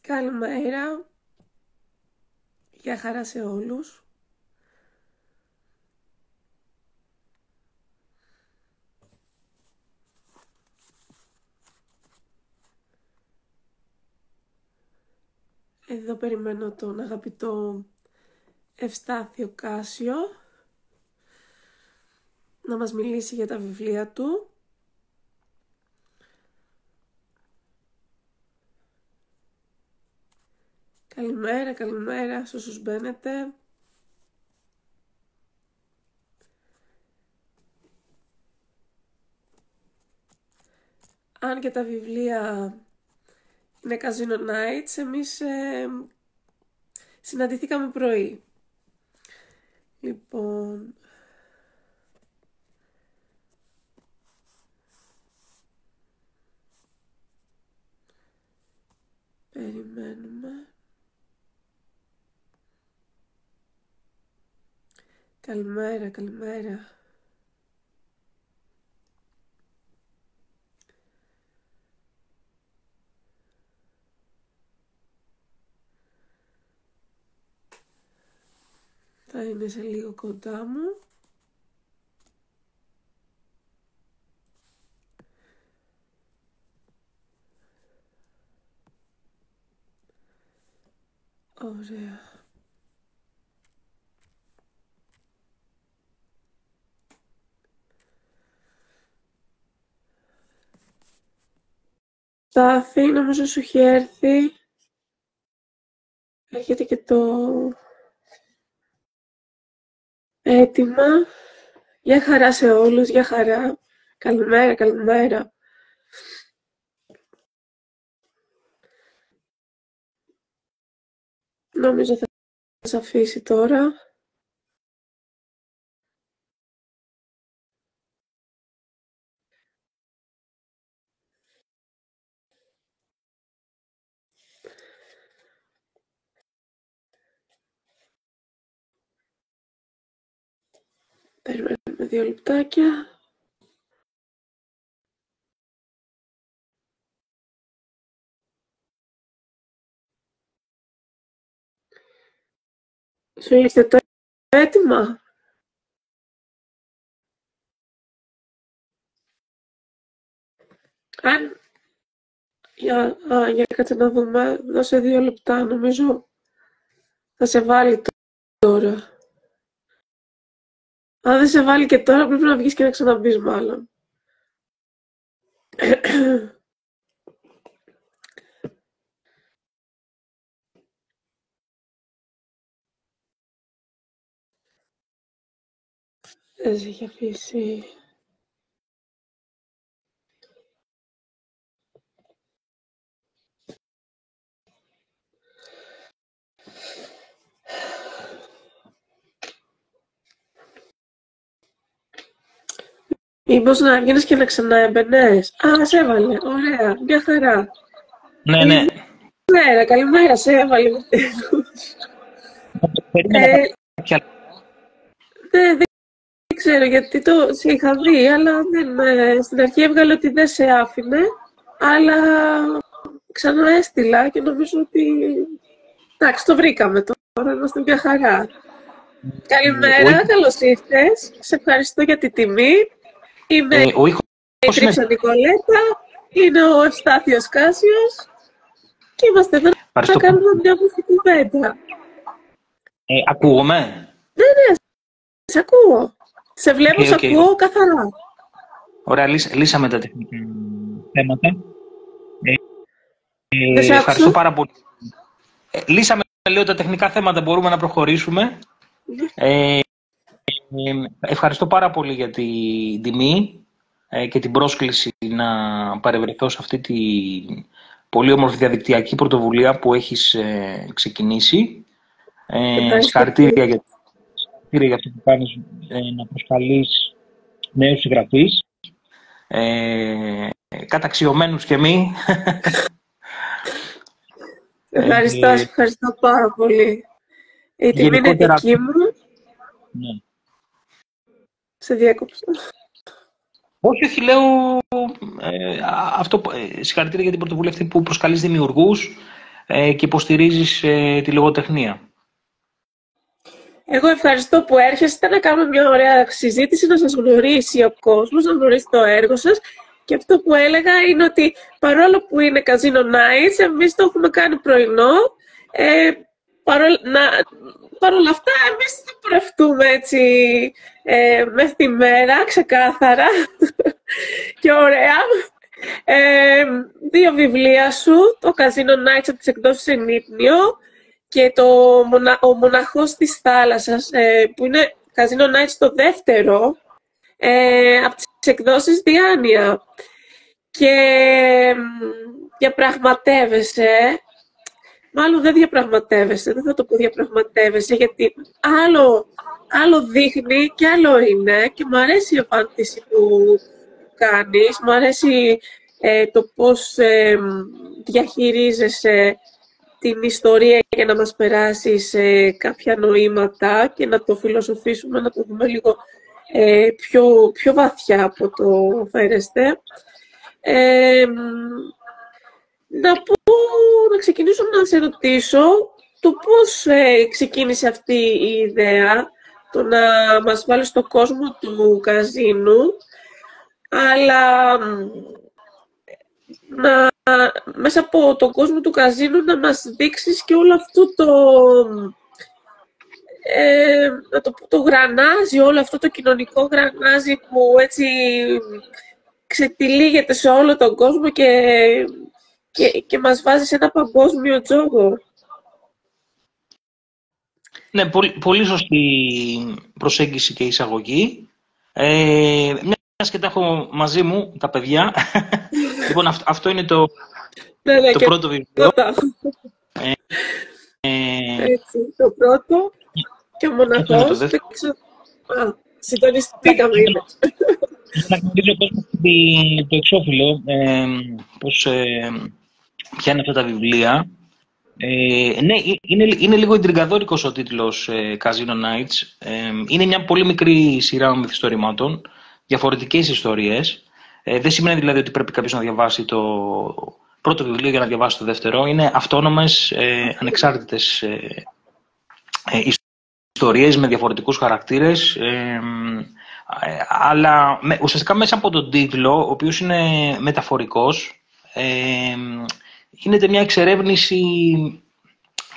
Καλημέρα, γεια χαρά σε όλους. Εδώ περιμένω τον αγαπητό Ευστάθιο Κάσιο να μας μιλήσει για τα βιβλία του. Καλημέρα σε όσους μπαίνετε. Αν και τα βιβλία είναι Casino Nights, εμείς συναντηθήκαμε πρωί. Λοιπόν, περιμένουμε. Καλημέρα. Θα είναι σε λίγο κοντά μου. Ωραία. Στάθη, νομίζω σου έχει έρθει. Έρχεται και το έτοιμα. Γεια χαρά σε όλους, γεια χαρά. Καλημέρα. Νομίζω θα σας αφήσει τώρα. Περιμένουμε 2 λεπτάκια. Σου ήρθε το έτοιμα. Αν... Για κάτσε να δούμε. Δώσε 2 λεπτά. Νομίζω θα σε βάλει τώρα. Αν δεν σε βάλει και τώρα, πρέπει να βγεις και να ξαναμπείς μάλλον. Δεν σε έχει αφήσει. Μήπως να βγαίνεις και να ξαναέμπαινες. Α, σε έβαλε. Ωραία. Μια χαρά. Ναι. Καλημέρα. Σε έβαλε. Ναι, δεν ξέρω γιατί σε είχα δει, αλλά στην αρχή έβγαλε ότι δεν σε άφηνε, αλλά ξαναέστειλα και νομίζω ότι... Εντάξει, το βρήκαμε τώρα, είμαστε μια χαρά. Καλημέρα, καλώς ήρθες. Σε ευχαριστώ για τη τιμή. Είμαι η Τρίψα Νικολέτα, είναι ο Ευστάθιος Κάσιος και είμαστε εδώ να κάνουμε μια μουσική κουβέντα. Ακούγομαι? Ναι, σε ακούω. Σε βλέπω, σε ακούω καθαρά. Ωραία, λύσαμε τα τεχνικά θέματα. Ευχαριστώ άκουσα πάρα πολύ. Λύσαμε, λέω, τα τεχνικά θέματα, μπορούμε να προχωρήσουμε. Ευχαριστώ πάρα πολύ για την τιμή και την πρόσκληση να παρευρεθώ σε αυτή τη πολύ όμορφη διαδικτυακή πρωτοβουλία που έχεις ξεκινήσει. Συγχαρητήρια για αυτό που κάνεις, να προσκαλείς νέους συγγραφείς, καταξιωμένους και μη. Ευχαριστώ πάρα πολύ. Η τιμή είναι δική μου. Ναι. Σε διέκοψα. Όχι, λέω, συγχαρητήρια για την πρωτοβουλία αυτή που προσκαλείς δημιουργούς. και υποστηρίζεις τη λογοτεχνία. Εγώ ευχαριστώ που έρχεστε να κάνουμε μια ωραία συζήτηση, να σας γνωρίσει ο κόσμος, να γνωρίσει το έργο σας. Και αυτό που έλεγα είναι ότι παρόλο που είναι Casino Nights, εμείς το έχουμε κάνει πρωινό. Παρόλα αυτά, εμείς θα πορευτούμε έτσι μες τη μέρα, ξεκάθαρα και ωραία. 2 βιβλία σου, το Casino Nights από τις εκδόσεις Ενύπνιο και ο Μοναχός της Θάλασσας, που είναι Casino Nights το δεύτερο, από τις εκδόσεις Διάνοια. Και διαπραγματεύεσαι, μάλλον δεν διαπραγματεύεσαι, δεν θα το πω διαπραγματεύεσαι, γιατί άλλο δείχνει και άλλο είναι, και μου αρέσει η απάντηση που κάνεις, μου αρέσει το πώς διαχειρίζεσαι την ιστορία για να μας περάσεις κάποια νοήματα και να το φιλοσοφήσουμε, να το δούμε λίγο πιο βαθιά από το φέρεστε. Να ξεκινήσω να σε ρωτήσω το πώς ξεκίνησε αυτή η ιδέα, το να μας βάλεις στον κόσμο του καζίνου, αλλά μέσα από τον κόσμο του καζίνου να μας δείξεις και όλο αυτό το γρανάζι, όλο αυτό το κοινωνικό γρανάζι που έτσι ξετυλίγεται σε όλο τον κόσμο και μας βάζει σε ένα παγκόσμιο τζόγο. Ναι, πολύ σωστή προσέγγιση και εισαγωγή. Μιας και τα έχω μαζί μου, τα παιδιά. Λοιπόν, αυτό είναι το πρώτο βιβλίο. Έτσι, το πρώτο και ο Μοναχός. Συντονιστήκαμε. Να γνωρίζω το εξώφυλλο, ποια είναι αυτά τα βιβλία. Ναι, είναι λίγο εντριγκαδόρικος ο τίτλος Casino Nights. Είναι μια πολύ μικρή σειρά μυθιστορημάτων, διαφορετικές ιστορίες. Δεν σημαίνει δηλαδή ότι πρέπει κάποιος να διαβάσει το πρώτο βιβλίο για να διαβάσει το δεύτερο. Είναι αυτόνομες, ανεξάρτητες ιστορίες με διαφορετικούς χαρακτήρες. Αλλά ουσιαστικά μέσα από τον τίτλο, ο οποίος είναι μεταφορικός, γίνεται μια εξερεύνηση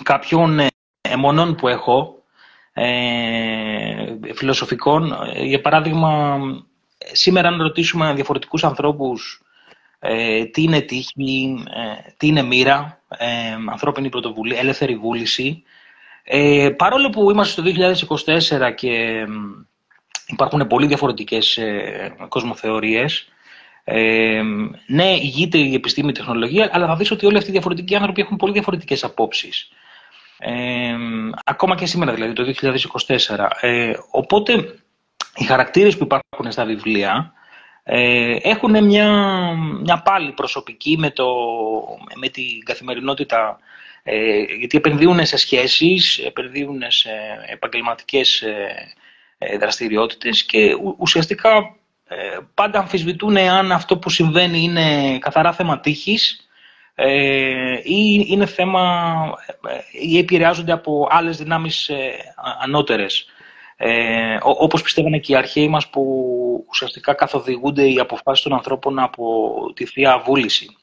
κάποιων αιμονών που έχω, φιλοσοφικών. Για παράδειγμα, σήμερα να ρωτήσουμε διαφορετικούς ανθρώπους τι είναι τύχη, τι είναι μοίρα, ανθρώπινη πρωτοβουλία, ελεύθερη βούληση. Παρόλο που είμαστε στο 2024 και υπάρχουν πολύ διαφορετικές κοσμοθεωρίες, ναι, ηγείται η επιστήμη, η τεχνολογία, αλλά θα δεις ότι όλοι αυτοί οι διαφορετικοί άνθρωποι έχουν πολύ διαφορετικές απόψεις. Ακόμα και σήμερα, δηλαδή, το 2024. Οπότε, οι χαρακτήρες που υπάρχουν στα βιβλία έχουν μια πάλι προσωπική με την καθημερινότητα, γιατί επενδύουν σε σχέσεις, επενδύουν σε επαγγελματικές δραστηριότητες και ουσιαστικά πάντα αμφισβητούν αν αυτό που συμβαίνει είναι καθαρά θέμα τύχης ή είναι θέμα ή επηρεάζονται από άλλες δυνάμεις ανώτερες. Όπως πιστεύανε και οι αρχαίοι μας, που ουσιαστικά καθοδηγούνται οι αποφάσεις των ανθρώπων από τη Θεία Βούληση.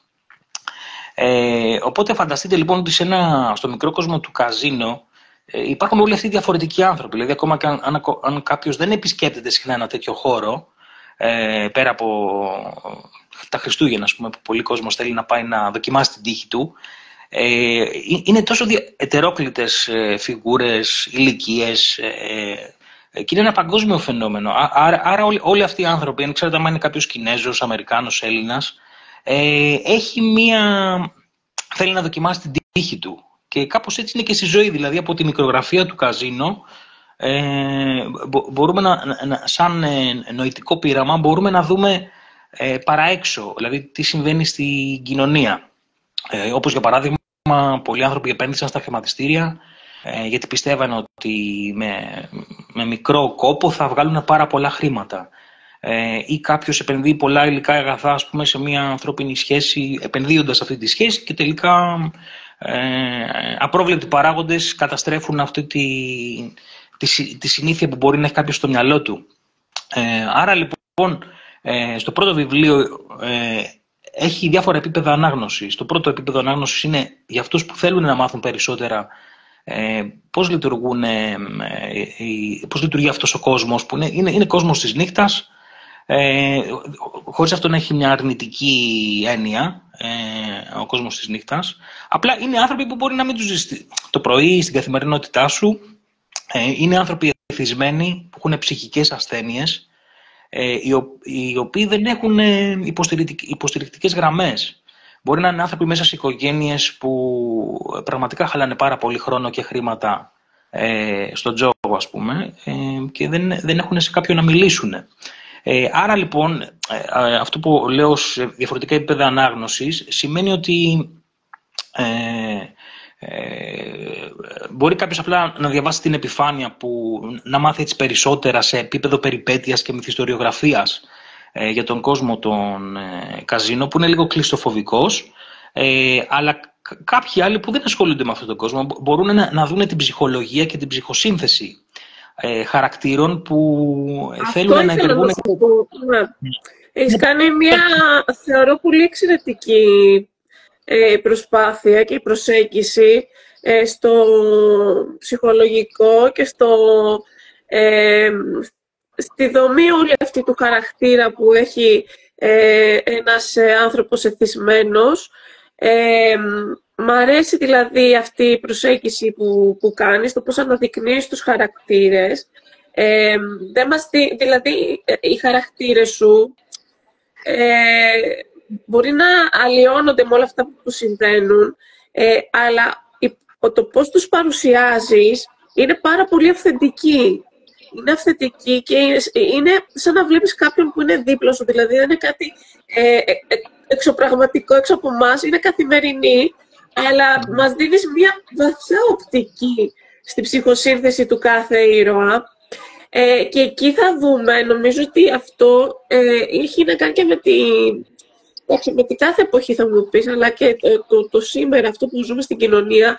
Οπότε φανταστείτε λοιπόν ότι στο μικρό κόσμο του καζίνο υπάρχουν όλοι αυτοί οι διαφορετικοί άνθρωποι. Δηλαδή, ακόμα και αν κάποιος δεν επισκέπτεται συχνά ένα τέτοιο χώρο, πέρα από τα Χριστούγεννα, ας πούμε, που πολλοί κόσμος θέλει να πάει να δοκιμάσει την τύχη του, είναι τόσο ετερόκλητες φιγούρες, ηλικίες, και είναι ένα παγκόσμιο φαινόμενο. Άρα όλοι αυτοί οι άνθρωποι, αν ξέρετε αν είναι κάποιος Κινέζος, Αμερικάνος, Έλληνας, θέλει να δοκιμάσει την τύχη του. Και κάπως έτσι είναι και στη ζωή, δηλαδή από τη μικρογραφία του καζίνο, μπορούμε σαν νοητικό πείραμα, μπορούμε να δούμε παραέξω, δηλαδή τι συμβαίνει στην κοινωνία. Όπως για παράδειγμα, πολλοί άνθρωποι επένδυσαν στα χρηματιστήρια γιατί πιστεύανε ότι με μικρό κόπο θα βγάλουν πάρα πολλά χρήματα. Ή κάποιος επενδύει πολλά υλικά αγαθά, ας πούμε, σε μια ανθρώπινη σχέση, επενδύοντας αυτή τη σχέση, και τελικά απρόβλεπτοι παράγοντες καταστρέφουν αυτή τη συνήθεια που μπορεί να έχει κάποιος στο μυαλό του. Άρα λοιπόν στο πρώτο βιβλίο έχει διάφορα επίπεδα ανάγνωσης. Το πρώτο επίπεδο ανάγνωσης είναι για αυτούς που θέλουν να μάθουν περισσότερα πώς λειτουργεί αυτός ο κόσμος, που είναι κόσμος της νύχτας, χωρίς αυτό να έχει μια αρνητική έννοια, ο κόσμος της νύχτας. Απλά είναι άνθρωποι που μπορεί να μην τους ζεις το πρωί στην καθημερινότητά σου. Είναι άνθρωποι εθισμένοι που έχουν ψυχικές ασθένειες, οι οποίοι δεν έχουν υποστηρικτικές γραμμές. Μπορεί να είναι άνθρωποι μέσα σε οικογένειες που πραγματικά χαλάνε πάρα πολύ χρόνο και χρήματα στον τζόγο, ας πούμε, και δεν έχουν σε κάποιον να μιλήσουν. Άρα λοιπόν, αυτό που λέω σε διαφορετικά επίπεδα ανάγνωσης σημαίνει ότι μπορεί κάποιος απλά να διαβάσει την επιφάνεια, να μάθει έτσι περισσότερα σε επίπεδο περιπέτειας και μυθιστοριογραφίας για τον κόσμο των καζίνο, που είναι λίγο κλειστοφοβικός, αλλά κάποιοι άλλοι που δεν ασχολούνται με αυτόν τον κόσμο μπορούν να δουν την ψυχολογία και την ψυχοσύνθεση χαρακτήρων που θέλουν να επεργούν. Έχεις κάνει μια, θεωρώ, πολύ εξαιρετική προσπάθεια και προσέγγιση στο ψυχολογικό και στη δομή όλη αυτή του χαρακτήρα που έχει ένας άνθρωπος εθισμένος. Μ' αρέσει δηλαδή αυτή η προσέγγιση που κάνεις, το πώς αναδεικνύεις τους χαρακτήρες. Δηλαδή, οι χαρακτήρες σου μπορεί να αλλοιώνονται με όλα αυτά που συμβαίνουν, αλλά το πώς τους παρουσιάζεις είναι πάρα πολύ αυθεντική. Είναι αυθεντική και είναι σαν να βλέπεις κάποιον που είναι δίπλα σου. Δηλαδή δεν είναι κάτι εξωπραγματικό έξω από εμάς, είναι καθημερινή, αλλά μας δίνεις μια βαθιά οπτική στη ψυχοσύνθεση του κάθε ήρωα. Και εκεί θα δούμε, νομίζω ότι αυτό έχει να κάνει και με την κάθε εποχή, θα μου πεις, αλλά και το σήμερα, αυτό που ζούμε στην κοινωνία,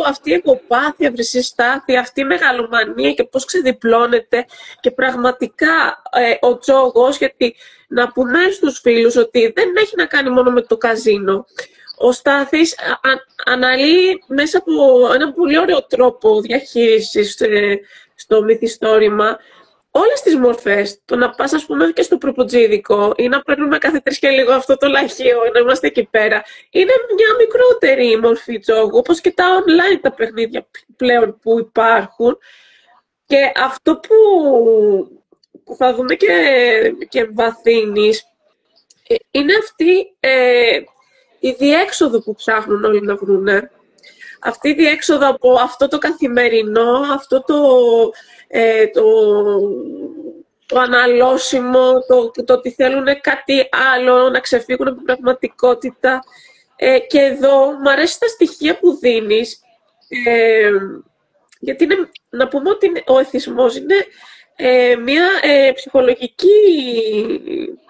αυτή η εγωπάθεια, βρυσιστάθεια, αυτή η μεγαλομανία και πώς ξεδιπλώνεται. Και πραγματικά ο τζόγος, γιατί να πούμε στους φίλους ότι δεν έχει να κάνει μόνο με το καζίνο. Ο Στάθης αναλύει μέσα από ένα πολύ ωραίο τρόπο διαχείρισης στο μυθιστόρημα όλες τις μορφές. Το να πας, ας πούμε, και στο προποτζίδικο ή να παίρνουμε κάθε 3 και λίγο αυτό το λαχείο, να είμαστε εκεί πέρα. Είναι μια μικρότερη μορφή τζόγου, όπως και τα online τα παιχνίδια πλέον που υπάρχουν. Και αυτό που θα δούμε και βαθύνεις είναι αυτή η διέξοδο που ψάχνουν όλοι να βρουνε. Αυτή η διέξοδο από αυτό το καθημερινό, αυτό το αναλώσιμο, το ότι θέλουν κάτι άλλο, να ξεφύγουν από την πραγματικότητα. Και εδώ μου αρέσει τα στοιχεία που δίνεις, γιατί να πούμε ότι ο εθισμός είναι μια ψυχολογική,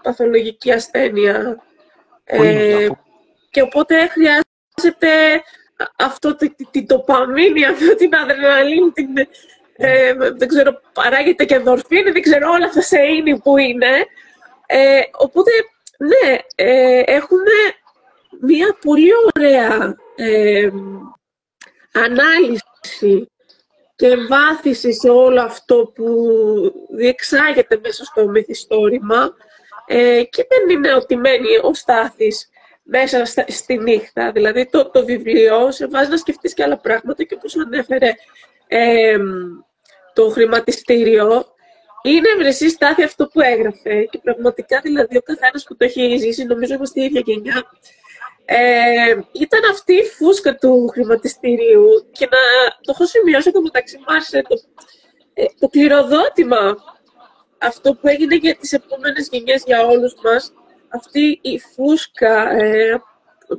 παθολογική ασθένεια. Και οπότε χρειάζεται αυτό την ντοπαμίνη, αυτό την αδρεναλίνη, δεν ξέρω, παράγεται και ενδορφίνη, δεν ξέρω όλα αυτά σε ίνη που είναι. Οπότε, ναι, έχουμε μια πολύ ωραία ανάλυση και εμβάθυνση σε όλο αυτό που διεξάγεται μέσα στο μυθιστόρημα, και δεν είναι ότι μένει ο Στάθης μέσα στη νύχτα. Δηλαδή το βιβλίο σε βάζει να σκεφτείς και άλλα πράγματα, και όπως ανέφερε το χρηματιστήριο, είναι βρεσή Στάθη αυτό που έγραφε, και πραγματικά δηλαδή ο καθένας που το έχει ζήσει, νομίζω είμαστε η ίδια γενιά, ήταν αυτή η φούσκα του χρηματιστηρίου, και το έχω σημειώσει το μεταξύ μας, το κληροδότημα, αυτό που έγινε για τις επόμενες γενιές, για όλους μας, αυτή η φούσκα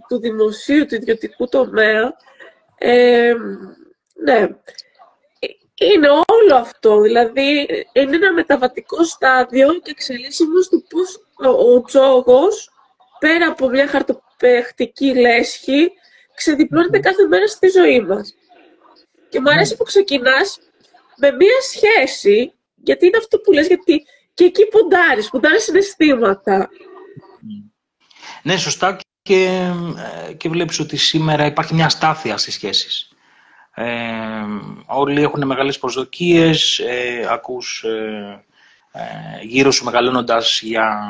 του δημοσίου, του ιδιωτικού τομέα, ναι, είναι όλο αυτό. Δηλαδή, είναι ένα μεταβατικό στάδιο και εξελίσσιμος του πώς ο τζόγος, πέρα από μια χαρτοπαιχτική λέσχη, ξεδιπλώνεται κάθε μέρα στη ζωή μας. Και μου αρέσει που ξεκινάς με μία σχέση, γιατί είναι αυτό που λες, γιατί και εκεί ποντάρεις συναισθήματα. Ναι, σωστά, και βλέπεις ότι σήμερα υπάρχει μια αστάθεια στις σχέσεις. Όλοι έχουν μεγάλες προσδοκίες, ακούς γύρω σου μεγαλώνοντας για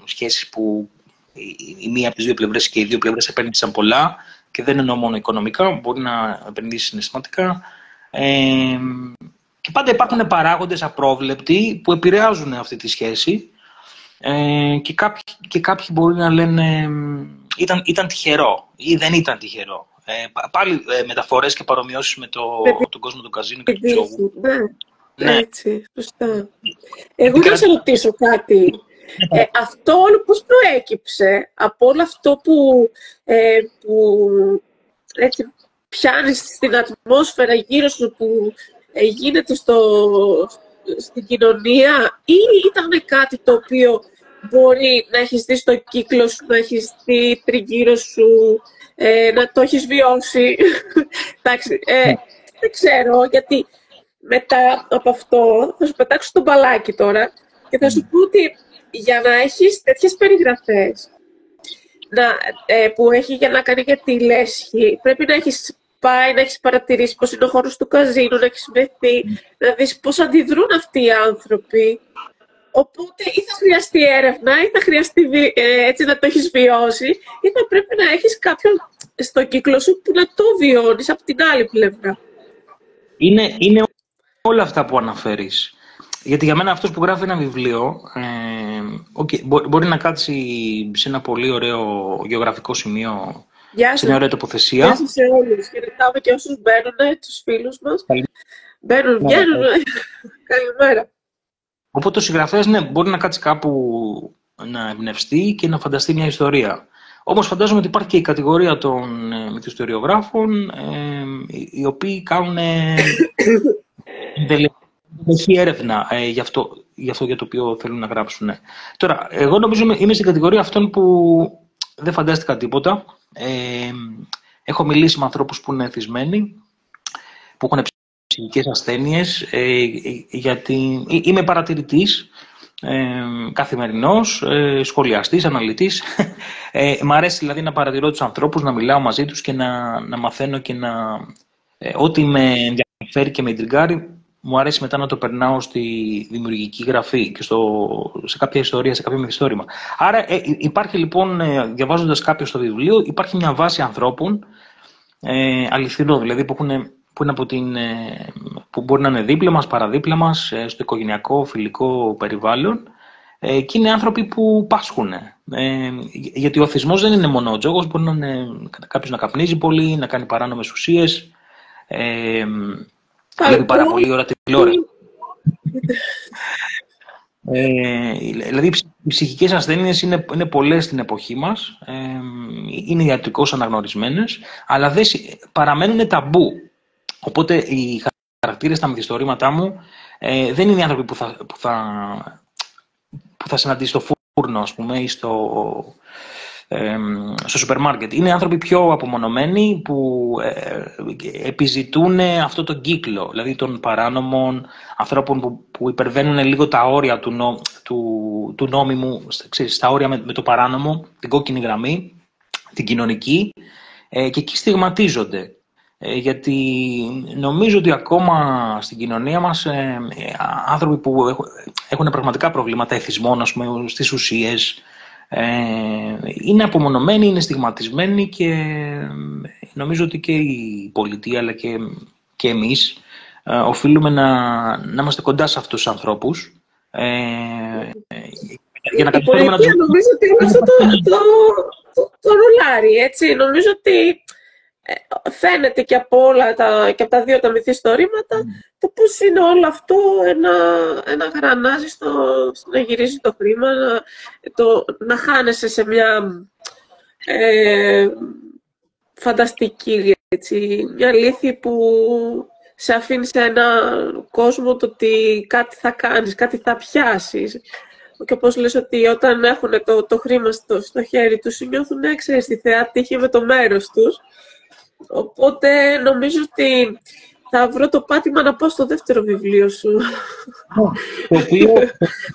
σχέσεις που η μία από τις δύο πλευρές και οι δύο πλευρές επένδυσαν πολλά, και δεν εννοώ μόνο οικονομικά, μπορεί να επενδύσει συναισθηματικά. Και πάντα υπάρχουν παράγοντες απρόβλεπτοι που επηρεάζουν αυτή τη σχέση, και κάποιοι μπορεί να λένε ήταν τυχερό ή δεν ήταν τυχερό. Πάλι μεταφορές και παρομοιώσεις με τον κόσμο του καζίνου και του τζόγου. Ναι, έτσι, σωστά. Εγώ να σε ρωτήσω κάτι. Αυτό όλο πώς προέκυψε από όλο αυτό που έτσι πιάνεις στην ατμόσφαιρα γύρω σου, που γίνεται στην κοινωνία, ή ήταν κάτι το οποίο μπορεί να έχεις δει στο κύκλο σου, να έχεις δει τριγύρω σου, να το έχεις βιώσει? Εντάξει, δεν ξέρω, γιατί μετά από αυτό θα σου πετάξω το μπαλάκι τώρα και θα σου πω ότι για να έχεις τέτοιες περιγραφές που έχει για να κάνει για τη λέσχη, πρέπει να έχεις πάει, να έχεις παρατηρήσει πώς είναι ο χώρος του καζίνου, να έχεις βρεθεί, να δεις πώς αντιδρούν αυτοί οι άνθρωποι. Οπότε ή θα χρειαστεί έρευνα, ή θα χρειαστεί έτσι να το έχεις βιώσει, ή θα πρέπει να έχεις κάποιον στο κύκλο σου που να το βιώνεις από την άλλη πλευρά. Είναι όλα αυτά που αναφέρεις. Γιατί για μένα αυτός που γράφει ένα βιβλίο, μπορεί να κάτσει σε ένα πολύ ωραίο γεωγραφικό σημείο, σε μια ωραία τοποθεσία. Γεια σας σε όλους. Χαιρετάμε και όσους μπαίνουν, τους φίλους μας. Μπαίνουν, βγαίνουν. Καλημέρα. Οπότε ο συγγραφέας, ναι, μπορεί να κάτσει κάπου να εμπνευστεί και να φανταστεί μια ιστορία. Όμως φαντάζομαι ότι υπάρχει και η κατηγορία των μυθιστοριογράφων, οι οποίοι κάνουν εντελεχή έρευνα για αυτό για το οποίο θέλουν να γράψουν. Τώρα, εγώ νομίζω είμαι στην κατηγορία αυτών που δεν φαντάστηκα τίποτα. Έχω μιλήσει με ανθρώπους που είναι θυσμένοι, που έχουν ψυχικές ασθένειες, γιατί είμαι παρατηρητής, καθημερινός, σχολιαστής, αναλυτής. Μ' αρέσει δηλαδή να παρατηρώ τους ανθρώπους, να μιλάω μαζί τους και να μαθαίνω και ό,τι με ενδιαφέρει και με ιντριγκάρει, μου αρέσει μετά να το περνάω στη δημιουργική γραφή και σε κάποια ιστορία, σε κάποιο μυθιστόρημα. Άρα υπάρχει λοιπόν, διαβάζοντας κάποιο στο βιβλίο, υπάρχει μια βάση ανθρώπων, αληθινό δηλαδή, που είναι που μπορεί να είναι δίπλα μας, παραδίπλα μας, στο οικογενειακό, φιλικό περιβάλλον, και είναι άνθρωποι που πάσχουν. Γιατί ο θυσμός δεν είναι μόνο ο τζόγος, μπορεί να είναι κάποιος να καπνίζει πολύ, να κάνει παράνομες ουσίες, βλέπει πάρα πολύ ώρα τηλεόραση. Δηλαδή οι ψυχικές ασθένειες είναι πολλές στην εποχή μας, είναι ιατρικώς αναγνωρισμένες, αλλά παραμένουν ταμπού. Οπότε οι χαρακτήρες στα μυθιστορήματά μου δεν είναι οι άνθρωποι που θα συναντήσει στο φούρνο, ας πούμε, ή στο σούπερ μάρκετ. Είναι άνθρωποι πιο απομονωμένοι που επιζητούν αυτό τον κύκλο, δηλαδή των παράνομων ανθρώπων που υπερβαίνουν λίγο τα όρια του νόμιμου, στα όρια με το παράνομο, την κόκκινη γραμμή, την κοινωνική, και εκεί στιγματίζονται. Γιατί νομίζω ότι ακόμα στην κοινωνία μας άνθρωποι που έχουν πραγματικά προβλήματα εθισμών, ας πούμε, στις ουσίες, είναι απομονωμένοι, είναι στιγματισμένοι, και νομίζω ότι και η πολιτεία αλλά και εμείς οφείλουμε να είμαστε κοντά σε αυτούς τους ανθρώπους, για να καταφέρουμε να τους... Νομίζω ότι είναι αυτό το ρολάρι, έτσι. Νομίζω ότι φαίνεται και από από τα δύο τα μυθιστορήματα το πώς είναι όλο αυτό ένα γρανάζι στο να γυρίζει το χρήμα, να χάνεσαι σε μια φανταστική, έτσι, μια αλήθεια που σε αφήνει σε ένα κόσμο το ότι κάτι θα κάνεις, κάτι θα πιάσεις. και όπως λες ότι όταν έχουν το χρήμα στο χέρι τους, νιώθουν ξέρεις τη θεά τύχη με το μέρος τους. Οπότε νομίζω ότι θα βρω το πάτημα να πάω στο δεύτερο βιβλίο σου.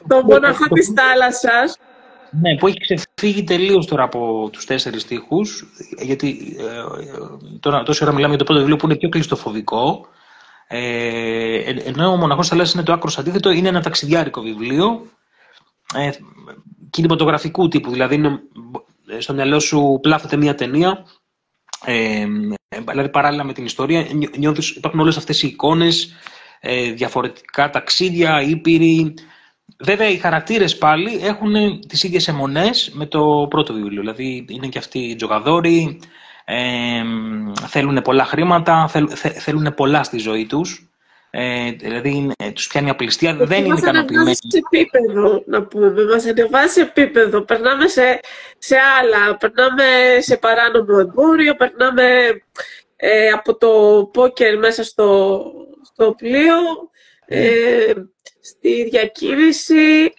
Το Μοναχό της Θάλασσας. Ναι, που έχει ξεφύγει τελείως τώρα από τους 4 στίχους, γιατί τώρα τόση ώρα μιλάμε για το πρώτο βιβλίο που είναι πιο κλειστοφοβικό, ενώ ο Μοναχός της Θάλασσας είναι το άκρος αντίθετο, είναι ένα ταξιδιάρικο βιβλίο, κινηματογραφικού τύπου, δηλαδή στο μυαλό σου πλάθεται μια ταινία, δηλαδή παράλληλα με την ιστορία, υπάρχουν όλες αυτές οι εικόνες, διαφορετικά ταξίδια, ήπειροι. Βέβαια, οι χαρακτήρες πάλι έχουν τις ίδιες αιμονές με το πρώτο βιβλίο. Δηλαδή, είναι και αυτοί οι τζογαδόροι, θέλουν πολλά χρήματα, θέλουν πολλά στη ζωή τους. Δηλαδή, τους πιάνει απληστία, δεν είναι ικανοποιημένοι. Μας ανεβάζει επίπεδο, να πούμε. Μας ανεβάζει επίπεδο. Περνάμε σε άλλα. Περνάμε σε παράνομο εμπόριο, περνάμε από το πόκερ μέσα στο πλοίο, στη διακίνηση,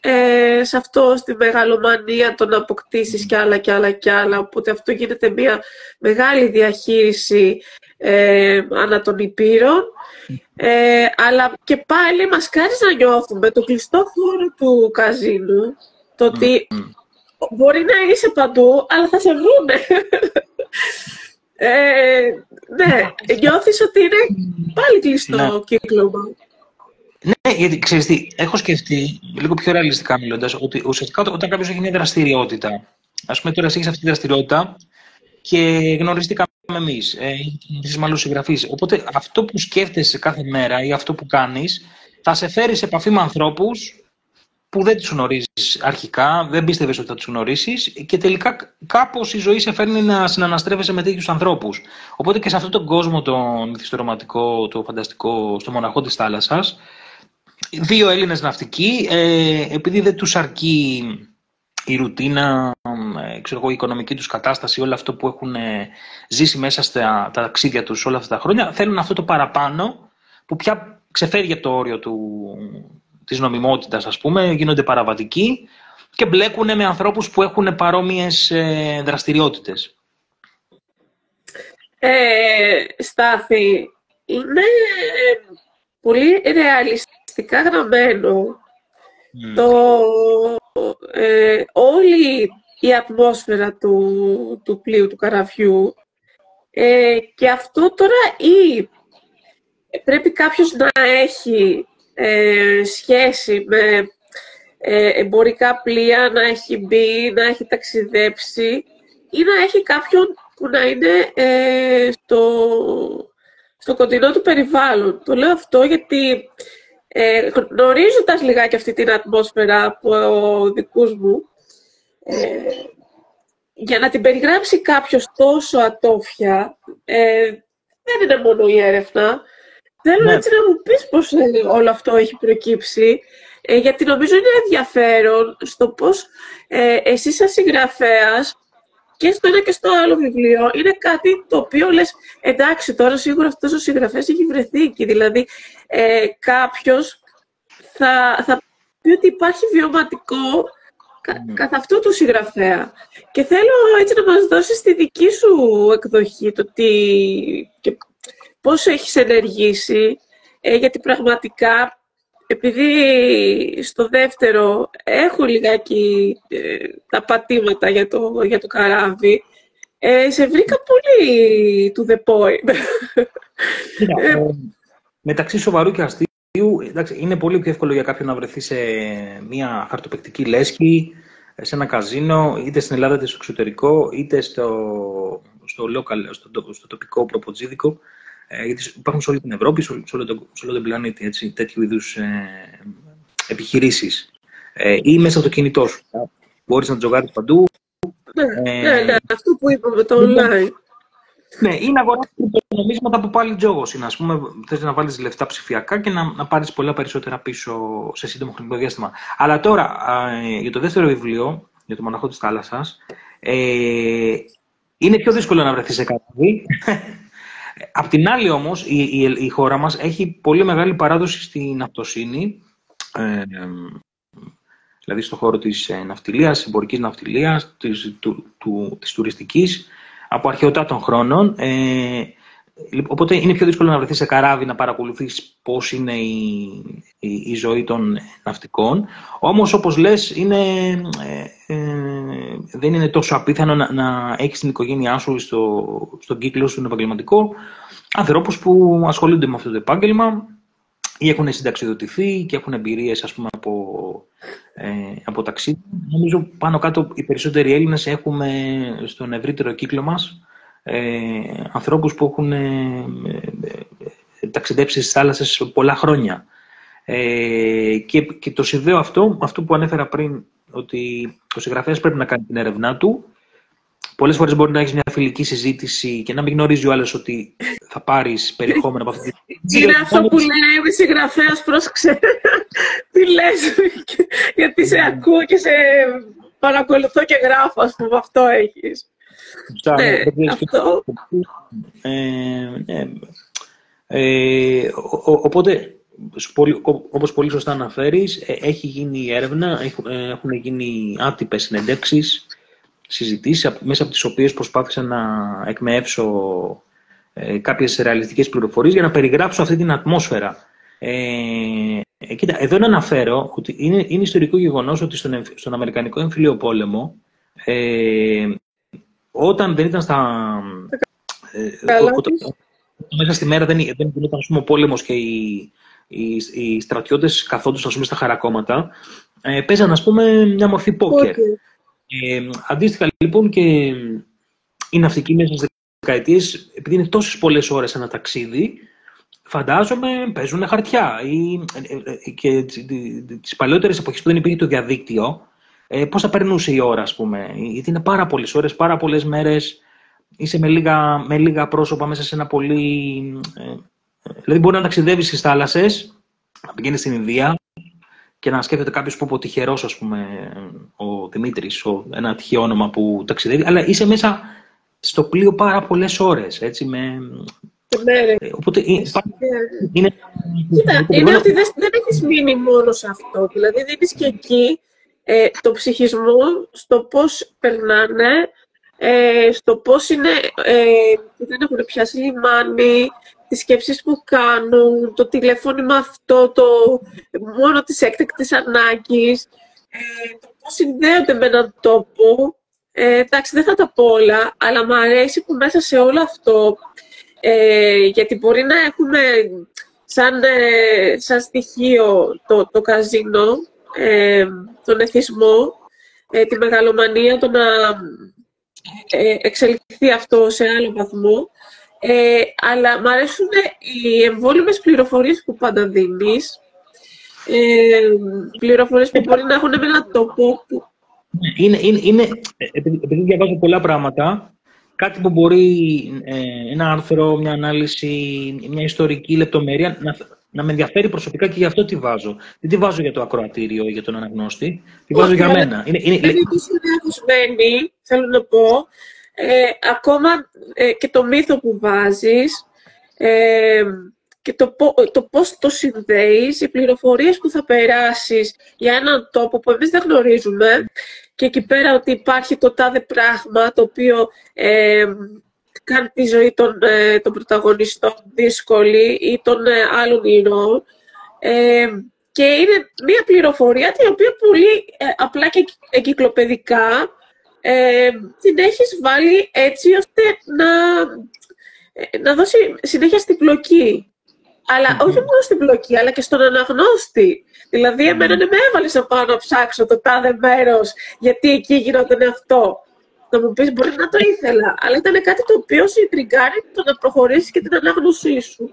σε αυτό, στη μεγαλομανία, το να αποκτήσεις κι άλλα κι άλλα κι άλλα. Οπότε αυτό γίνεται μια μεγάλη διαχείριση ανά των υπήρων. Αλλά και πάλι μας κάνει να νιώθουμε το κλειστό χώρο του καζίνου, το ότι μπορεί να είσαι παντού, αλλά θα σε βρούνε. Ναι, νιώθεις ότι είναι πάλι κλειστό κύκλωμα. Ναι, γιατί ξέρεις τι, έχω σκεφτεί, λίγο πιο ρεαλιστικά μιλώντας, ότι ουσιαστικά όταν κάποιος έχει μια δραστηριότητα, ας πούμε τώρα εσύ έχεις αυτή τη δραστηριότητα και γνωριστήκαμε εμείς, γνωριστείς με άλλους συγγραφείς. Οπότε αυτό που σκέφτεσαι κάθε μέρα ή αυτό που κάνεις θα σε φέρει σε επαφή με ανθρώπους που δεν τους γνωρίζεις αρχικά, δεν πίστευες ότι θα τους γνωρίσεις και τελικά κάπως η ζωή σε φέρνει να συναναστρέφεσαι με τέτοιους ανθρώπους. Οπότε και σε αυτόν τον κόσμο, τον μυθιστορηματικό, το φανταστικό, στο Μοναχό της Θάλασσας, 2 Έλληνες ναυτικοί, επειδή δεν τους αρκεί η ρουτίνα, η οικονομική τους κατάσταση, όλο αυτό που έχουν ζήσει μέσα στα ταξίδια τους όλα αυτά τα χρόνια, θέλουν αυτό το παραπάνω που πια ξεφεύγει από το όριο της νομιμότητας, ας πούμε, γίνονται παραβατικοί και μπλέκουν με ανθρώπους που έχουν παρόμοιες δραστηριότητες. Στάθη, είναι πολύ ρεαλιστικά γραμμένο. Όλη η ατμόσφαιρα του πλοίου, του καραβιού, και αυτό τώρα πρέπει κάποιος να έχει σχέση με εμπορικά πλοία, να έχει μπει, να έχει ταξιδέψει ή να έχει κάποιον που να είναι στο κοντινό του περιβάλλον. Το λέω αυτό γιατί γνωρίζοντας λιγάκι αυτή την ατμόσφαιρα από δικούς μου, για να την περιγράψει κάποιος τόσο ατόφια, δεν είναι μόνο η έρευνα. Θέλω έτσι να μου πεις πώς όλο αυτό έχει προκύψει, γιατί νομίζω είναι ενδιαφέρον στο πώς εσύ σαν συγγραφέας και στο ένα και στο άλλο βιβλίο είναι κάτι το οποίο λες, εντάξει, τώρα σίγουρα αυτός ο συγγραφέας έχει βρεθεί εκεί. Δηλαδή, κάποιος θα πει ότι υπάρχει βιωματικό καθ' αυτό του συγγραφέα. Και θέλω έτσι να μας δώσεις τη δική σου εκδοχή, το τι και πώς έχεις ενεργήσει, γιατί πραγματικά, επειδή στο δεύτερο έχω λιγάκι τα πατήματα για το καράβι, σε βρήκα πολύ to the point. Μεταξύ σοβαρού και αστείου, εντάξει, είναι πολύ πιο εύκολο για κάποιον να βρεθεί σε μια χαρτοπαικτική λέσχη, σε ένα καζίνο, είτε στην Ελλάδα είτε στο εξωτερικό, είτε στο τοπικό προποτζίδικο. Γιατί υπάρχουν σε όλη την Ευρώπη, σε όλο τον πλανήτη, έτσι, τέτοιου είδους επιχειρήσεις. Ή μέσα από το κινητό σου. Μπορείς να τζογάρεις παντού. Ναι, αυτό που είπαμε, το online. Ναι, ή να αγοράσεις κρυπτονομίσματα που πάλι τζόγος είναι. Ας πούμε, θες να βάλεις λεφτά ψηφιακά και να πάρεις πολλά περισσότερα πίσω σε σύντομο χρονικό διάστημα. Αλλά τώρα, για το δεύτερο βιβλίο, για το Μοναχό της Θάλασσας, είναι πιο δύσκολο να βρεθεί σε κάτι. Απ' την άλλη όμως, η χώρα μας έχει πολύ μεγάλη παράδοση στην αυτοσύνη. δηλαδή στον χώρο της ναυτιλίας, της εμπορικής ναυτιλίας, της τουριστικής, από αρχαιοτά των χρόνων. Οπότε είναι πιο δύσκολο να βρεθείς σε καράβι να παρακολουθείς πώς είναι η ζωή των ναυτικών. Όμως, όπως λες, δεν είναι τόσο απίθανο να έχεις την οικογένειά σου στον κύκλο σου, τον επαγγελματικό, ανθρώπους που ασχολούνται με αυτό το επάγγελμα ή έχουν συνταξιδοτηθεί και έχουν εμπειρίες, ας πούμε, από ταξίδι. Νομίζω πάνω κάτω οι περισσότεροι Έλληνες έχουμε στον ευρύτερο κύκλο μας ανθρώπους που έχουν ταξιδέψει στις θάλασσες πολλά χρόνια. Και το συνδέω αυτό που ανέφερα πριν, ότι ο συγγραφέας πρέπει να κάνει την έρευνά του. Πολλές φορές μπορεί να έχεις μια φιλική συζήτηση και να μην γνωρίζει ο άλλος ότι θα πάρεις περιεχόμενο από αυτή τη. Είναι αυτό που λέει ο συγγραφέας, πρόσεξε τι λες, γιατί σε ακούω και σε παρακολουθώ και γράφω, ας πούμε, αυτό έχεις. Ναι, αυτό. Οπότε, όπως πολύ σωστά αναφέρεις, έχει γίνει έρευνα, έχουν γίνει άτυπες συνεντεύξεις, συζητήσεις, μέσα από τις οποίες προσπάθησα να εκμεεύσω κάποιες ρεαλιστικές πληροφορίες για να περιγράψω αυτή την ατμόσφαιρα. Κοίτα, εδώ να αναφέρω ότι είναι ιστορικό γεγονός ότι στον Αμερικανικό Εμφυλίο Πόλεμο, όταν δεν ήταν μέσα στη μέρα δεν γινόταν ο πόλεμος και οι στρατιώτες καθόντουσαν, ας πούμε, στα χαρακόμματα, παίζαν, ας πούμε, μια μορφή πόκερ. Αντίστοιχα, λοιπόν, και οι ναυτικοί μέσα στις δεκαετίες, επειδή είναι τόσες πολλές ώρες ένα ταξίδι, φαντάζομαι παίζουν χαρτιά. Και τις παλαιότερες εποχές που δεν υπήρχε το διαδίκτυο, πώς θα περνούσε η ώρα, ας πούμε. Γιατί είναι πάρα πολλές ώρες, πάρα πολλές μέρες. Είσαι με λίγα πρόσωπα μέσα σε ένα πολύ. Δηλαδή, μπορεί να ταξιδεύεις στις θάλασσες, να πηγαίνεις στην Ινδία και να σκέφτεται κάποιος που είπε τυχερός, ας πούμε, ο Δημήτρης, ένα τυχαίο όνομα που ταξιδεύει, αλλά είσαι μέσα στο πλοίο πάρα πολλές ώρες. Έτσι, οπότε είναι. Κοίτα, είναι ότι δεν έχεις μείνει μόνο σε αυτό. Δηλαδή, δίνεις και εκεί το ψυχισμό στο πώς περνάνε, στο πώς είναι, δεν έχουν πιάσει λιμάνι, τις σκέψεις που κάνουν, το τηλεφώνημα αυτό, μόνο της έκτακτης ανάγκης, το πώς συνδέονται με έναν τόπο. Εντάξει, δεν θα τα πω όλα, αλλά μου αρέσει που μέσα σε όλο αυτό, γιατί μπορεί να έχουμε σαν στοιχείο το καζίνο, τον εθισμό, τη μεγαλομανία, το να εξελιχθεί αυτό σε άλλο βαθμό. Αλλά μ' αρέσουν οι εμβόλυμες πληροφορίες που πάντα δίνεις, πληροφορίες που μπορεί να έχουν με έναν τόπο. Επειδή διαβάζω πολλά πράγματα, κάτι που μπορεί ένα άρθρο, μια ανάλυση, μια ιστορική λεπτομέρεια να με ενδιαφέρει προσωπικά και γι' αυτό τη βάζω. Δεν τη βάζω για το ακροατήριο ή για τον αναγνώστη, τη βάζω για μένα. Είναι συνεχισμένη, θέλω να πω. Ακόμα και το μύθο που βάζεις και το πώς το συνδέεις, οι πληροφορίες που θα περάσεις για έναν τόπο που εμείς δεν γνωρίζουμε και εκεί πέρα ότι υπάρχει το τάδε πράγμα το οποίο κάνει τη ζωή των πρωταγωνιστών δύσκολη ή των άλλων ηρώων. Και είναι μια πληροφορία την οποία πολύ απλά και εγκυκλοπαιδικά την έχεις βάλει έτσι ώστε να δώσει συνέχεια στην πλοκή. Αλλά όχι μόνο στην πλοκή, αλλά και στον αναγνώστη. Δηλαδή, εμένα με έβαλες να πάω να ψάξω το τάδε μέρος, γιατί εκεί γινόταν αυτό. Να μου πεις, μπορεί να το ήθελα, αλλά ήταν κάτι το οποίο σε τριγκάρει το να προχωρήσεις και την ανάγνωσή σου.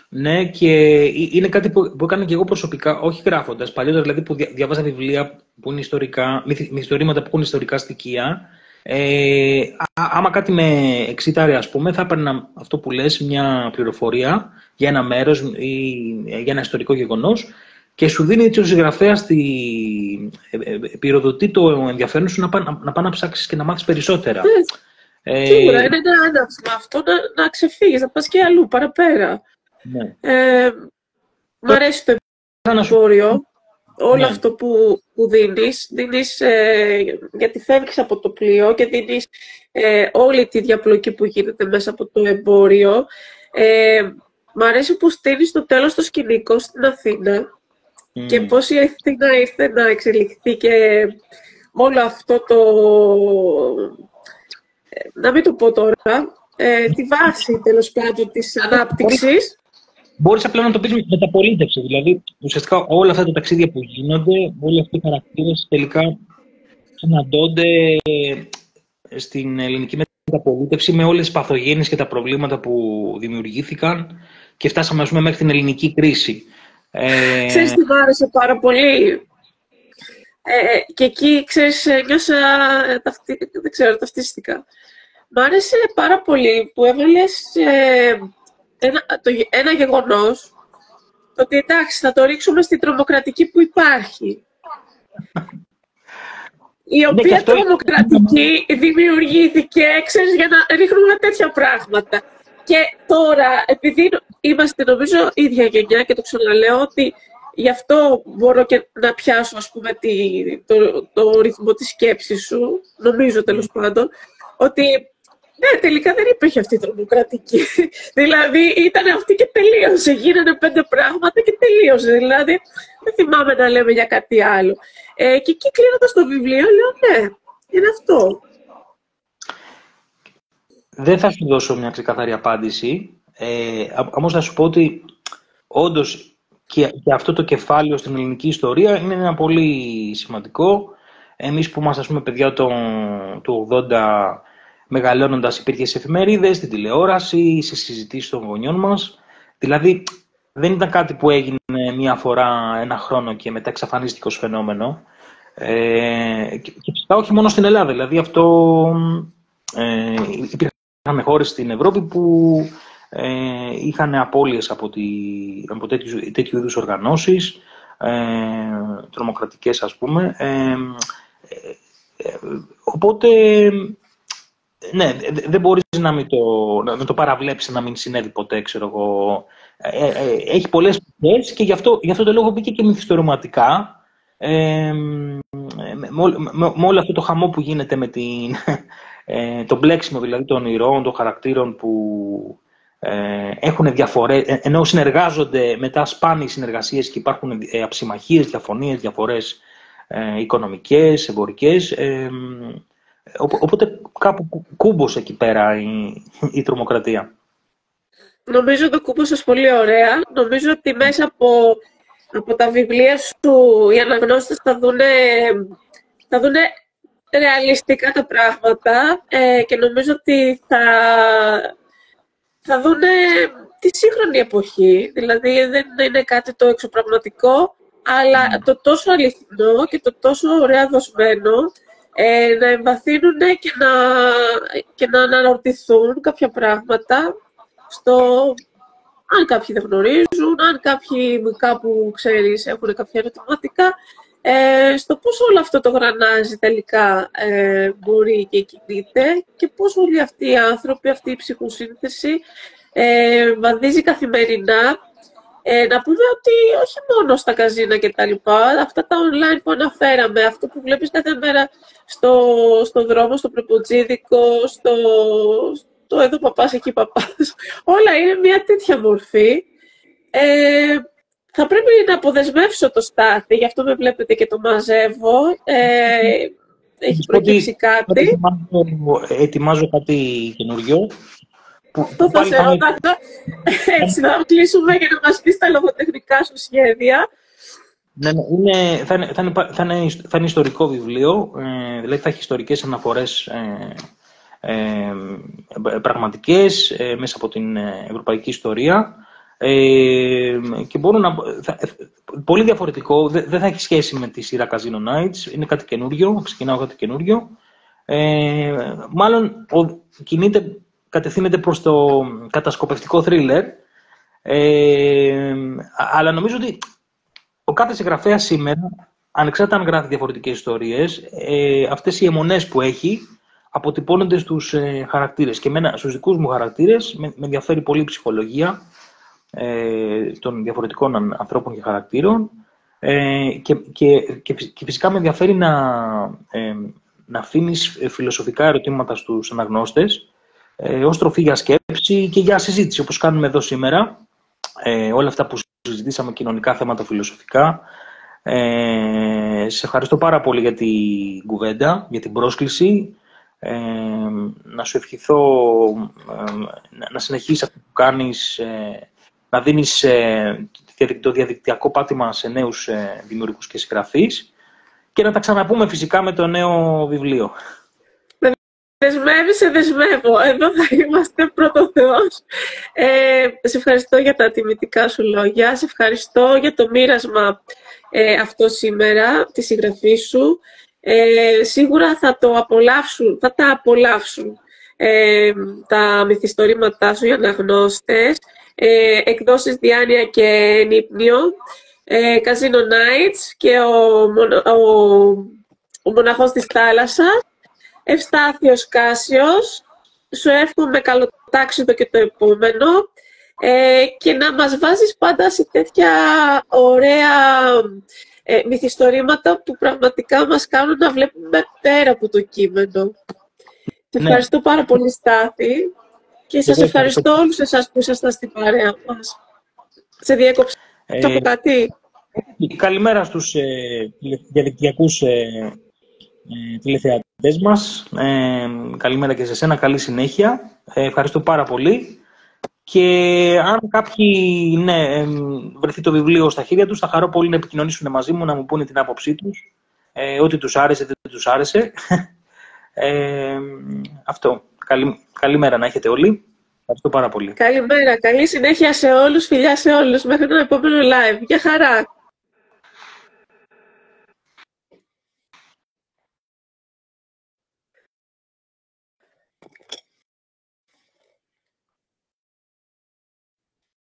Ναι, και είναι κάτι που έκανα και εγώ προσωπικά, όχι γράφοντας. Παλιότερα, δηλαδή, που διαβάζα βιβλία που είναι ιστορικά, μυθιστορήματα που έχουν ιστορικά στοιχεία. Άμα κάτι με εξήταρε, ας πούμε, θα έπαιρνα αυτό που λες, μια πληροφορία για ένα μέρος ή για ένα ιστορικό γεγονός και σου δίνει έτσι ο συγγραφέας πυροδοτεί το ενδιαφέρον σου να πάει να ψάξεις και να μάθεις περισσότερα. Σίγουρα, είναι ένα άναψμα αυτό να ξεφύγεις, να πας και αλλού, παραπέρα. Ναι. Μ' αρέσει το εμπόριο. όλο αυτό που δίνεις γιατί φεύγεις από το πλοίο και δίνεις όλη τη διαπλοκή που γίνεται μέσα από το εμπόριο. Μ' αρέσει που στείνεις στο τέλος το σκηνικό στην Αθήνα και πώς η Αθήνα ήρθε να εξελιχθεί και όλο αυτό να μην το πω τώρα, τη βάση τέλος πάντων της ανάπτυξης. Μπορείς απλά να το πεις με μεταπολίτευση. Δηλαδή, ουσιαστικά όλα αυτά τα ταξίδια που γίνονται, όλοι αυτοί οι χαρακτήρες τελικά συναντώνται στην ελληνική μεταπολίτευση με όλες τις παθογένειες και τα προβλήματα που δημιουργήθηκαν και φτάσαμε, ας πούμε, μέχρι την ελληνική κρίση. Ξέρεις τι μου άρεσε πάρα πολύ. Και εκεί, ξέρεις, νιώσα, δεν ξέρω, ταυτίστηκα. Μ' άρεσε πάρα πολύ που έβαλες ένα γεγονός, ότι εντάξει, θα το ρίξουμε στην τρομοκρατική που υπάρχει. Η οποία τρομοκρατική δημιουργήθηκε, ξέρεις, για να ρίχνουμε τέτοια πράγματα. Και τώρα, επειδή είμαστε, νομίζω, ίδια γενιά και το ξαναλέω, ότι γι' αυτό μπορώ και να πιάσω, ας πούμε, το ρυθμό της σκέψης σου, νομίζω τέλος πάντων, ότι ναι, τελικά δεν υπήρχε αυτή η τρομοκρατική. Δηλαδή ήταν αυτή και τελείωσε. Γίνανε 5 πράγματα και τελείωσε. Δηλαδή δεν θυμάμαι να λέμε για κάτι άλλο. Και εκεί κλείνοντας το βιβλίο λέω ναι, είναι αυτό. Δεν θα σου δώσω μια ξεκαθαρή απάντηση. Όμως θα σου πω ότι όντως και αυτό το κεφάλαιο στην ελληνική ιστορία είναι ένα πολύ σημαντικό. Εμείς που είμαστε, ας πούμε, παιδιά του 80, μεγαλώνοντας, υπήρχε σε εφημερίδες, στην τηλεόραση, σε συζητήσεις των γονιών μας. Δηλαδή, δεν ήταν κάτι που έγινε μία φορά ένα χρόνο και μετά εξαφανίστηκε ως φαινόμενο. Και φυσικά όχι μόνο στην Ελλάδα. Δηλαδή, αυτό υπήρχαν χώρες στην Ευρώπη που είχαν απώλειες από τέτοιου είδους οργανώσεις, τρομοκρατικές, ας πούμε. Οπότε, ναι, δεν μπορείς να το παραβλέψεις, να μην συνέβη ποτέ, ξέρω εγώ. Έχει πολλές πτυχές και γι' αυτό το λόγο μπήκε και μυθιστορηματικά. Με όλο αυτό το χαμό που γίνεται με το μπλέξιμο δηλαδή των ηρώων, των χαρακτήρων που έχουν διαφορές, ενώ συνεργάζονται μετά σπάνιες συνεργασίες και υπάρχουν αψημαχίες, διαφωνίες, διαφορές οικονομικές, εμπορικές. Οπότε κάπου κούμπωσε εκεί πέρα η τρομοκρατία. Νομίζω το κούμπωσες πολύ ωραία. Νομίζω ότι μέσα από τα βιβλία σου οι αναγνώστες θα δούνε ρεαλιστικά τα πράγματα και νομίζω ότι θα δούνε τη σύγχρονη εποχή. Δηλαδή δεν είναι κάτι το εξωπραγματικό, αλλά το τόσο αληθινό και το τόσο ωραία δοσμένο να εμβαθύνουν και να αναρωτηθούν κάποια πράγματα αν κάποιοι δεν γνωρίζουν, αν κάποιοι κάπου, ξέρεις, έχουν κάποια ερωτηματικά, στο πώς όλο αυτό το γρανάζι τελικά μπορεί και κινείται και πώς όλοι αυτοί οι άνθρωποι, αυτή η ψυχοσύνθεση βαδίζει καθημερινά. Να πούμε ότι όχι μόνο στα καζίνα και τα λοιπά, αυτά τα online που αναφέραμε, αυτό που βλέπεις κάθε μέρα στο δρόμο, στο προποτζίδικο, το εδώ παπάς, εκεί παπάς, όλα είναι μια τέτοια μορφή. Θα πρέπει να αποδεσμεύσω το Στάθη, γι' αυτό με βλέπετε και το μαζεύω. Έχει προκύψει κάτι. Ετοιμάζω κάτι καινούριο. Αυτό θα σε ρωτάω. Έτσι, θα κλείσουμε για να μας πεις τα λογοτεχνικά σου σχέδια. Ναι, θα είναι ιστορικό βιβλίο, δηλαδή θα έχει ιστορικές αναφορές πραγματικές μέσα από την ευρωπαϊκή ιστορία και πολύ διαφορετικό, δεν θα έχει σχέση με τη σειρά Casino Nights, είναι κάτι καινούριο, ξεκινάω κάτι καινούριο. Μάλλον κατευθύνεται προς το κατασκοπευτικό θρίλερ, αλλά νομίζω ότι ο κάθε συγγραφέας σήμερα, ανεξάρτητα αν γράφει διαφορετικές ιστορίες, αυτές οι αιμονές που έχει αποτυπώνονται στους χαρακτήρες. Και στους δικούς μου χαρακτήρες με ενδιαφέρει πολύ η ψυχολογία των διαφορετικών ανθρώπων και χαρακτήρων. Και φυσικά με ενδιαφέρει να αφήνεις φιλοσοφικά ερωτήματα στους αναγνώστες, ως τροφή για σκέψη και για συζήτηση, όπως κάνουμε εδώ σήμερα. Όλα αυτά που συζητήσαμε, κοινωνικά θέματα, φιλοσοφικά. Σε ευχαριστώ πάρα πολύ για την κουβέντα, για την πρόσκληση. Να σου ευχηθώ να συνεχίσεις αυτό που κάνεις, να δίνεις το διαδικτυακό πάτημα σε νέους δημιουργούς και συγγραφείς και να τα ξαναπούμε φυσικά με το νέο βιβλίο. Σε δεσμεύω. Εδώ θα είμαστε πρώτο Θεός. Σε ευχαριστώ για τα τιμητικά σου λόγια. Σε ευχαριστώ για το μοίρασμα αυτό σήμερα, τη συγγραφή σου. Σίγουρα θα τα απολαύσουν τα μυθιστορήματά σου οι αναγνώστες. Εκδόσεις Διάνοια και Νύπνιο, Casino Nights και ο Μοναχός της Θάλασσας. Ευστάθιος Κάσιος, σου εύχομαι καλό τάξιδο και το επόμενο και να μας βάζεις πάντα σε τέτοια ωραία μυθιστορήματα που πραγματικά μας κάνουν να βλέπουμε πέρα από το κείμενο. Σε ευχαριστώ πάρα πολύ, Στάθη, και σας ευχαριστώ όλους εσάς που ήσασταν στην παρέα μας. Σε διέκοψα από κάτι. Καλημέρα στους διαδικτυακούς τηλεθεατές μας. Καλημέρα και σε σένα, καλή συνέχεια. Ευχαριστώ πάρα πολύ. Και αν κάποιοι βρεθεί το βιβλίο στα χέρια τους, θα χαρώ πολύ να επικοινωνήσουν μαζί μου, να μου πούνε την άποψή τους, ό,τι τους άρεσε, δεν τους άρεσε. Αυτό. Καλημέρα να έχετε όλοι. Ευχαριστώ πάρα πολύ. Καλημέρα. Καλή συνέχεια σε όλους. Φιλιά σε όλους. Μέχρι το επόμενο live. Γεια χαρά.